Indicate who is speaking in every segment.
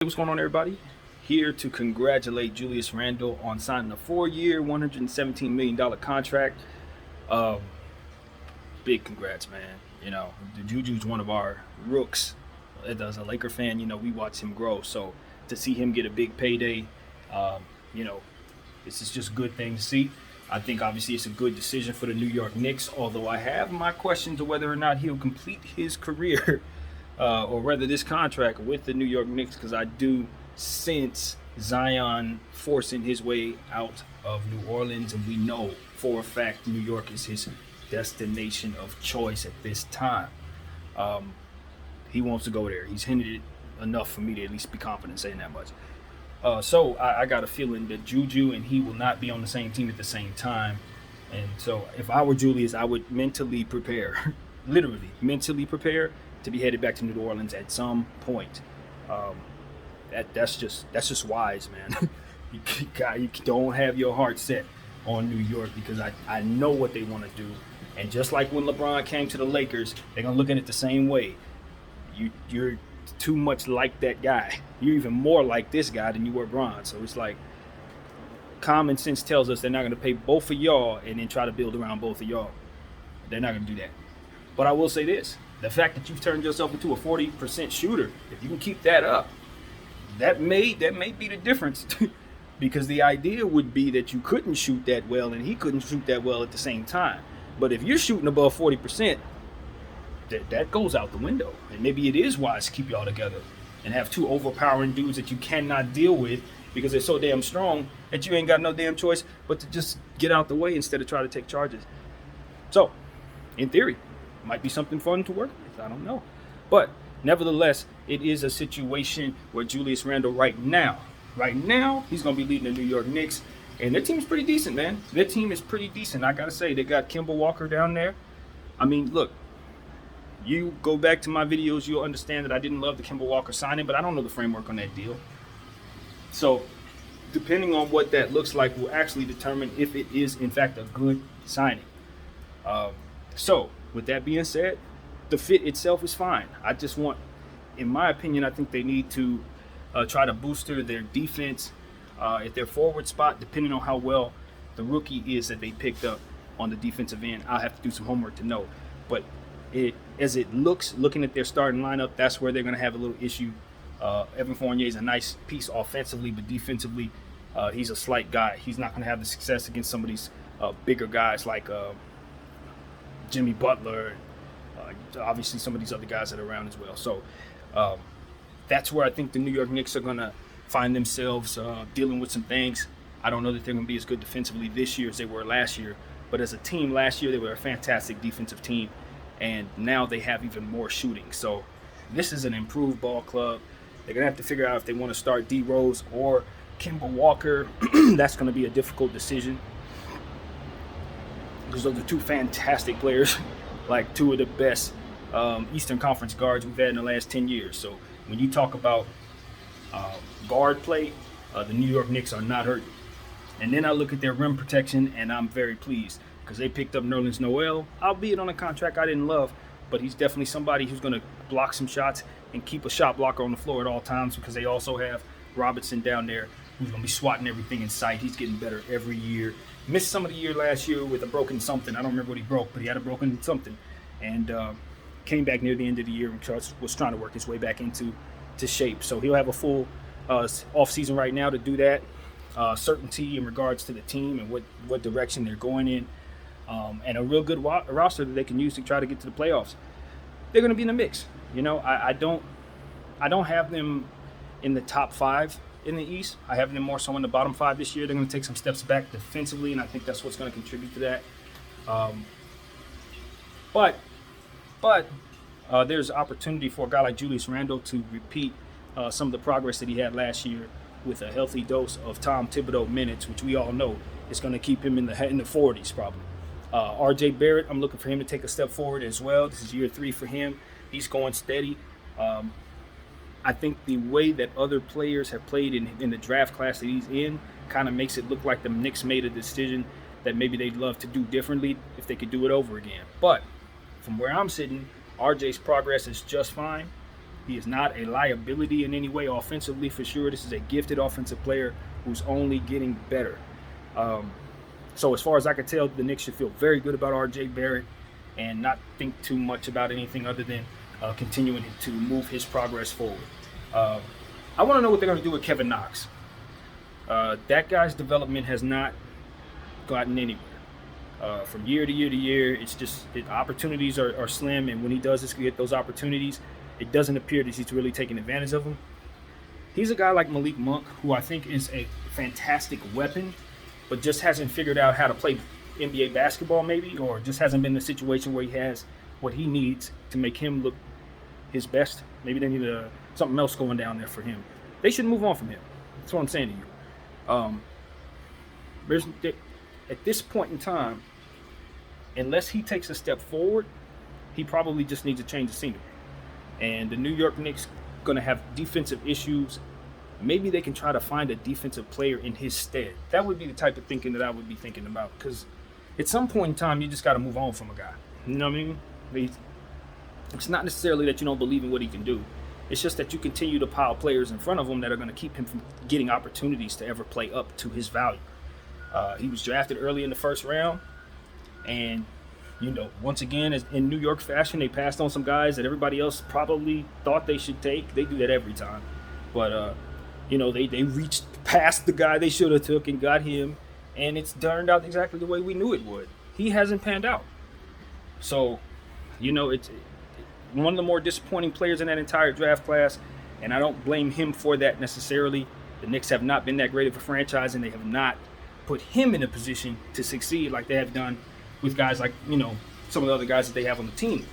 Speaker 1: Hey, what's going on, everybody? Here to congratulate Julius Randle on signing a 4-year, $117 million contract. Um, Big congrats, man. The Juju's one of our rooks. As a Laker fan, we watch him grow. So to see him get a big payday, um, you know, this is just a good thing to see. I think obviously it's a good decision for the New York Knicks, although I have my questions of whether or not he'll complete his career or whether this contract with the New York Knicks, because I do sense Zion forcing his way out of New Orleans, and we know for a fact New York is his destination of choice at this time. Um, he wants to go there. He's hinted it enough for me to at least be confident saying that much. So I got a feeling that Juju and he will not be on the same team at the same time. And so if I were Julius, I would mentally prepare, literally mentally prepare to be headed back to New Orleans at some point. Um, that's just wise, man. You don't have your heart set on New York, because I know what they want to do. And just like when LeBron came to the Lakers, they're going to look at it the same way. You're too much like that guy. You're even more like this guy than you were Bron. So it's like common sense tells us they're not going to pay both of y'all and then try to build around both of y'all. They're not going to do that. But I will say this. The fact that you've turned yourself into a 40% shooter, if you can keep that up, that may be the difference. Because the idea would be that you couldn't shoot that well and he couldn't shoot that well at the same time. But if you're shooting above 40%, that goes out the window. And maybe it is wise to keep y'all together and have two overpowering dudes that you cannot deal with because they're so damn strong that you ain't got no damn choice but to just get out the way instead of try to take charges. So, in theory, might be something fun to work with. I don't know. But nevertheless, it is a situation where Julius Randle right now, he's going to be leading the New York Knicks. And their team's pretty decent, man. Their team is pretty decent. I got to say, they got Kemba Walker down there. I mean, look, you go back to my videos, you'll understand that I didn't love the Kemba Walker signing, but I don't know the framework on that deal. So depending on what that looks like will actually determine if it is, in fact, a good signing. So with that being said, the fit itself is fine. I just want, in my opinion, I think they need to try to booster their defense at their forward spot, depending on how well the rookie is that they picked up on the defensive end. I'll have to do some homework to know. But as it looks, looking at their starting lineup, that's where they're going to have a little issue. Evan Fournier is a nice piece offensively, but defensively, he's a slight guy. He's not going to have the success against some of these bigger guys like Jimmy Butler, obviously some of these other guys that are around as well. So that's where I think the New York Knicks are going to find themselves dealing with some things. I don't know that they're going to be as good defensively this year as they were last year, but as a team last year, they were a fantastic defensive team, and now they have even more shooting. So this is an improved ball club. They're going to have to figure out if they want to start D Rose or Kemba Walker. That's going to be a difficult decision, because those are two fantastic players, like two of the best Eastern Conference guards we've had in the last 10 years. So when you talk about guard play, the New York Knicks are not hurting. And then I look at their rim protection, and I'm very pleased because they picked up Nerlens Noel, albeit on a contract I didn't love, but he's definitely somebody who's going to block some shots and keep a shot blocker on the floor at all times, because they also have Robinson down there who's going to be swatting everything in sight. He's getting better every year. Missed some of the year last year with a broken something. I don't remember what he broke, but he had a broken something. And came back near the end of the year and was trying to work his way back into shape. So he'll have a full off-season right now to do that. Certainty in regards to the team and what direction they're going in. And a real good roster that they can use to try to get to the playoffs. They're going to be in the mix. I don't have them in the top 5 in the East. I have them more so in the bottom 5 this year. They're going to take some steps back defensively, and I think that's what's going to contribute to that. But there's opportunity for a guy like Julius Randle to repeat some of the progress that he had last year with a healthy dose of Tom Thibodeau minutes, which we all know is going to keep him in the 40s probably. R.J. Barrett, I'm looking for him to take a step forward as well. This is year 3 for him. He's going steady. I think the way that other players have played in the draft class that he's in kind of makes it look like the Knicks made a decision that maybe they'd love to do differently if they could do it over again. But from where I'm sitting, RJ's progress is just fine. He is not a liability in any way offensively, for sure. This is a gifted offensive player who's only getting better. So as far as I can tell, the Knicks should feel very good about R.J. Barrett and not think too much about anything other than continuing to move his progress forward. I want to know what they're going to do with Kevin Knox. That guy's development has not gotten anywhere. From year to year to year, it's just the opportunities are slim, and when he does get those opportunities, it doesn't appear that he's really taking advantage of them. He's a guy like Malik Monk, who I think is a fantastic weapon, but just hasn't figured out how to play NBA basketball maybe, or just hasn't been in a situation where he has what he needs to make him look his best. Maybe they need something else going down there for him. They should move on from him. That's what I'm saying to you. At this point in time, unless he takes a step forward, he probably just needs to change the scenery. And the New York Knicks going to have defensive issues. Maybe they can try to find a defensive player in his stead. That would be the type of thinking that I would be thinking about, because at some point in time, you just got to move on from a guy. You know what I mean? It's not necessarily that you don't believe in what he can do. It's just that you continue to pile players in front of him that are going to keep him from getting opportunities to ever play up to his value. He was drafted early in the first round, and once again, as in New York fashion, they passed on some guys that everybody else probably thought they should take. They do that every time, but they reached past the guy they should have took and got him, and it's turned out exactly the way we knew it would. He hasn't panned out, so it's one of the more disappointing players in that entire draft class, and I don't blame him for that necessarily. The Knicks have not been that great of a franchise, and they have not put him in a position to succeed like they have done with guys like, some of the other guys that they have on the team.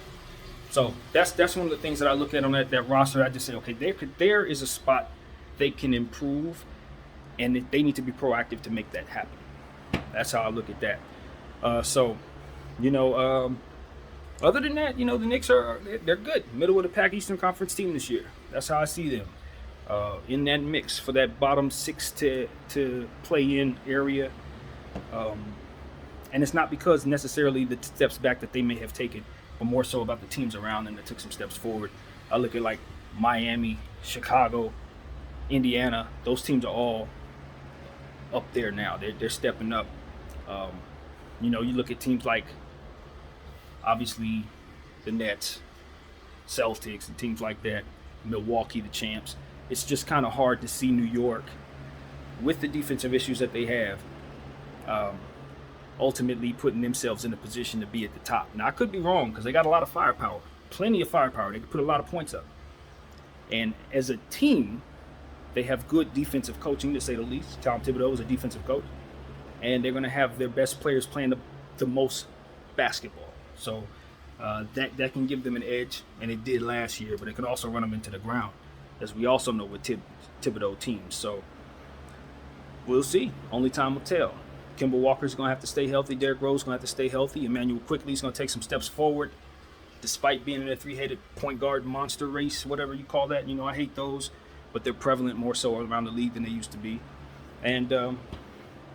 Speaker 1: So that's one of the things that I look at on that roster. I just say, okay, there is a spot they can improve, and they need to be proactive to make that happen. That's how I look at that. Other than that, the Knicks they're good. Middle of the pack Eastern Conference team this year. That's how I see them. In that mix for that bottom 6 to play in area. And it's not because necessarily the steps back that they may have taken, but more so about the teams around them that took some steps forward. I look at like Miami, Chicago, Indiana. Those teams are all up there now. They're stepping up. You look at teams like, obviously, the Nets, Celtics, and teams like that. Milwaukee, the champs. It's just kind of hard to see New York, with the defensive issues that they have, ultimately putting themselves in a position to be at the top. Now, I could be wrong, because they got a lot of firepower, plenty of firepower. They could put a lot of points up. And as a team, they have good defensive coaching, to say the least. Tom Thibodeau is a defensive coach. And they're going to have their best players playing the most basketball. So that can give them an edge, and it did last year, but it can also run them into the ground, as we also know with Thibodeau teams. So we'll see. Only time will tell. Kemba Walker's going to have to stay healthy. Derrick Rose is going to have to stay healthy. Emmanuel Quickley's going to take some steps forward, despite being in a three-headed point guard monster race, whatever you call that. I hate those, but they're prevalent more so around the league than they used to be. And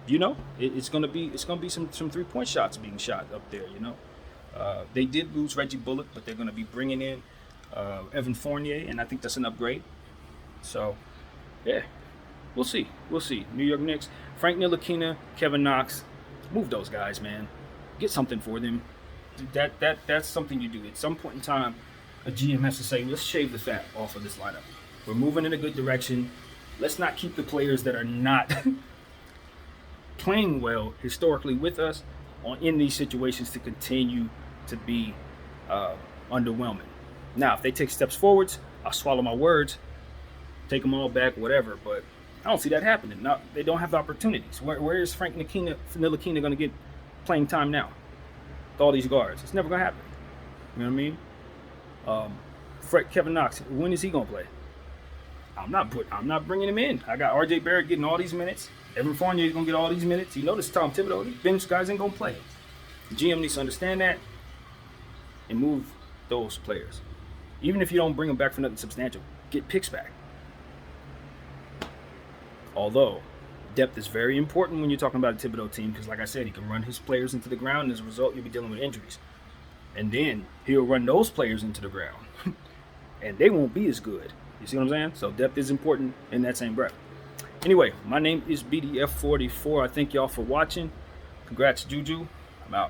Speaker 1: it's going to be some 3-point shots being shot up there. They did lose Reggie Bullock, but they're going to be bringing in Evan Fournier, and I think that's an upgrade. So, yeah, we'll see. New York Knicks, Frank Ntilikina, Kevin Knox, move those guys, man. Get something for them. That's something you do. At some point in time, a GM has to say, let's shave the fat off of this lineup. We're moving in a good direction. Let's not keep the players that are not playing well historically with us in these situations to continue to be underwhelming. Now, if they take steps forwards, I'll swallow my words, take them all back, whatever, but I don't see that happening. Now, they don't have the opportunities. Where is Frank Ntilikina going to get playing time now with all these guards? It's never going to happen. You know what I mean? Kevin Knox, when is he going to play? I'm not bringing him in. I got R.J. Barrett getting all these minutes. Evan Fournier is going to get all these minutes. You notice Tom Thibodeau, these bench guys ain't going to play. The GM needs to understand that and move those players. Even if you don't bring them back for nothing substantial, get picks back. Although, depth is very important when you're talking about a Thibodeau team, because like I said, he can run his players into the ground, and as a result, you'll be dealing with injuries. And then he'll run those players into the ground. and they won't be as good. You see what I'm saying? So depth is important in that same breath. Anyway, my name is BDF44. I thank y'all for watching. Congrats, Juju. I'm out.